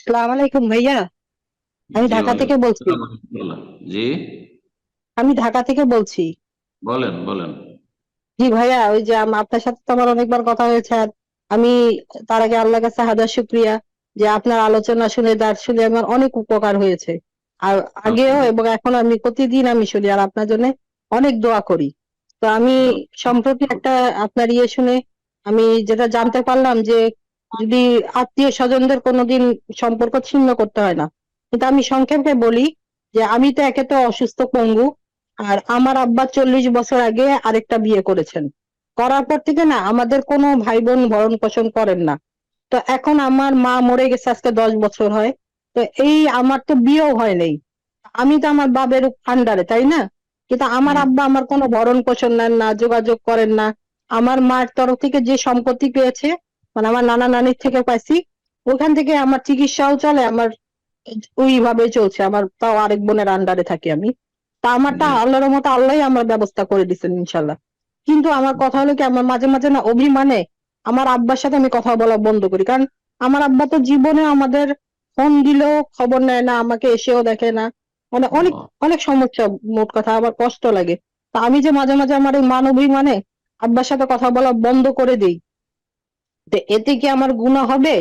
সালাম আলাইকুম ভাইয়া। আমি জি, ঢাকা থেকে ওয়ালাইকুম বলছি। আসসালাম রাহমাতুল্লাহ। জি, আমি ঢাকা থেকে বলছি। বলেন বলেন। জি ভাইয়া, ওই যে আপনার সাথে তো আমার অনেকবার কথা হয়েছে। আর আমি তার আগে আল্লাহর কাছে হাজার শুক্রিয়া যে আপনার আলোচনা শুনে দার শুনে আমার অনেক উপকার হয়েছে। আর আগেও এবং আলহামদুলিল্লাহ। এখন আমি প্রতিদিন আমি শুনি আর আপনার জন্য অনেক দোয়া করি। তো আমি সম্প্রতি একটা আপনার ইয়ে শুনে আমি যেটা জানতে পারলাম যে যদি আত্মীয় স্বজনদের কোনোদিন সম্পর্ক ছিন্ন করতে হয় না। কিন্তু আমি সংক্ষেপে বলি যে আমি তো একে তো অসুস্থ পঙ্গু, আর আমার আব্বা 40 বছর আগে আরেকটা বিয়ে করেছেন। করার পর থেকে না আমাদের কোনো ভাই বোন ভরণ পোষণ করেন না। তো এখন আমার মা মরে গেছে আজকে 10 বছর হয়। তো এই আমার তো বিয়েও হয় নাই, আমি তো আমার বাবের আন্ডারে, তাই না? কিন্তু আমার হুম, আব্বা আমার কোনো ভরণ পোষণ নেন না, যোগাযোগ করেন না। আমার মার তরফ থেকে যে সম্পত্তি পেয়েছে, মানে আমার নানা নানির থেকে পাইছি, ওখান থেকে আমার চিকিৎসাও চলে, আমার ওইভাবে চলছে। আমার তাও আরেক বোনের আন্ডারে থাকি আমি। তা আমারটা জি, আল্লাহর মতো আল্লাহই আমার ব্যবস্থা করে দিচ্ছেন ইনশাল্লাহ। কিন্তু আমার কথা হলো কি, আমার মাঝে মাঝে না অভিমানে আমার আব্বার সাথে আমি কথা বলা বন্ধ করি। কারণ আমার আব্বা তো জীবনে আমাদের ফোন দিলেও খবর নেয় না, আমাকে এসেও দেখে না। মানে অনেক আল্লাহ। অনেক সমস্যা। মোট কথা আমার কষ্ট লাগে। তা আমি যে মাঝে মাঝে আমার এই মান অভিমানে আব্বার সাথে কথা বলা বন্ধ করে দিই, তো এতে কি আমার গুনাহ হবে?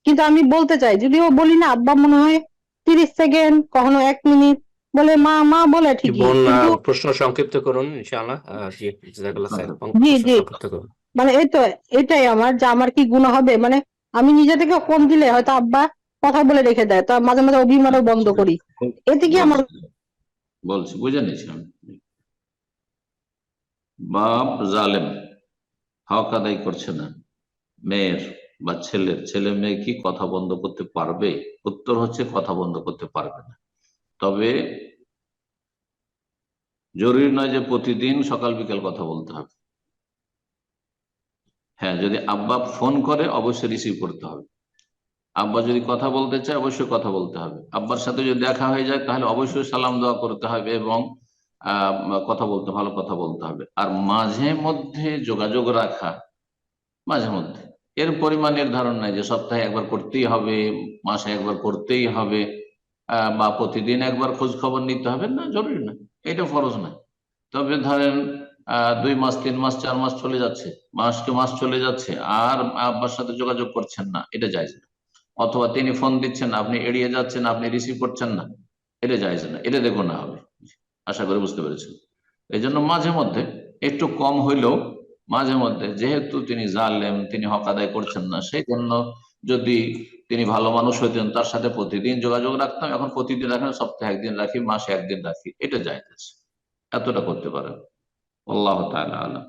কিন্তু আমি বলতে চাই, যদিও বলি না, আব্বা মনে হয় 30 সেকেন্ড, কখনো 1 মিনিট বলে মা মা বলে জি ঠিকই, বোন, কিন্তু প্রশ্ন সংক্ষিপ্ত করুন ইনশাআল্লাহ। জি, জাযাকাল্লাহ খাইর। জি প্রশ্ন জি, সংক্ষিপ্ত করুন। মানে এই তো, এটাই আমার যে আমার কি গুনাহ হবে। মানে আমি নিজে থেকে ফোন দিলে হয়তো আব্বা কথা বলে রেখে দেয়, তো মাঝে মাঝে অভিমানও বন্ধ করি। এতে কি আমার বলছি বলছি বুঝে নিয়েছি আমি। বাপ জালেম, হক আদায় করছে না মেয়ের বা ছেলের। ছেলে মেয়ে কি কথা বন্ধ করতে পারবে? উত্তর হচ্ছে কথা বন্ধ করতে পারবে না। তবে জরুরি নয় যে প্রতিদিন সকাল বিকেল কথা বলতে হবে। হ্যাঁ, যদি আব্বা ফোন করে অবশ্যই রিসিভ করতে হবে। আব্বা যদি কথা বলতে চায় অবশ্যই কথা বলতে হবে। আব্বার সাথে যদি দেখা হয়ে যায় তাহলে অবশ্যই সালাম দোয়া করতে হবে এবং আহ, কথা বলতে, ভালো কথা বলতে হবে। আর মাঝে মধ্যে যোগাযোগ রাখা, মাঝে মধ্যে। এর পরিমাণ নির্ধারণ নাই যে সপ্তাহে একবার করতেই হবে, মাসে একবার করতেই হবে, বা প্রতিদিন একবার খোঁজ খবর নিতে হবে, না, জরুরি না। এটা ফরজ না। তবে ধরেন 2 মাস 3 মাস 4 মাস চলে যাচ্ছে, মাসকে মাস চলে যাচ্ছে, আর আব্বার সাথে যোগাযোগ করছেন না, এটা যায় না। অথবা তিনি ফোন দিচ্ছেন, আপনি এড়িয়ে যাচ্ছেন, আপনি রিসিভ করছেন না, এটা যায় না, এটা দেখো না হবে। আশা করি বুঝতে পেরেছেন। এই জন্য মাঝে মধ্যে, একটু কম হইলেও মাঝে মধ্যে, যেহেতু তিনি জানলেন তিনি হক আদায় করছেন না, সেই জন্য যদি তিনি ভালো মানুষ হইতেন তার সাথে প্রতিদিন যোগাযোগ রাখতাম। এখন প্রতিদিন রাখেন, সপ্তাহে একদিন রাখি, মাসে একদিন রাখি, এটা যায়। এতটা করতে পারেন। আল্লাহ তাআলা আলাম।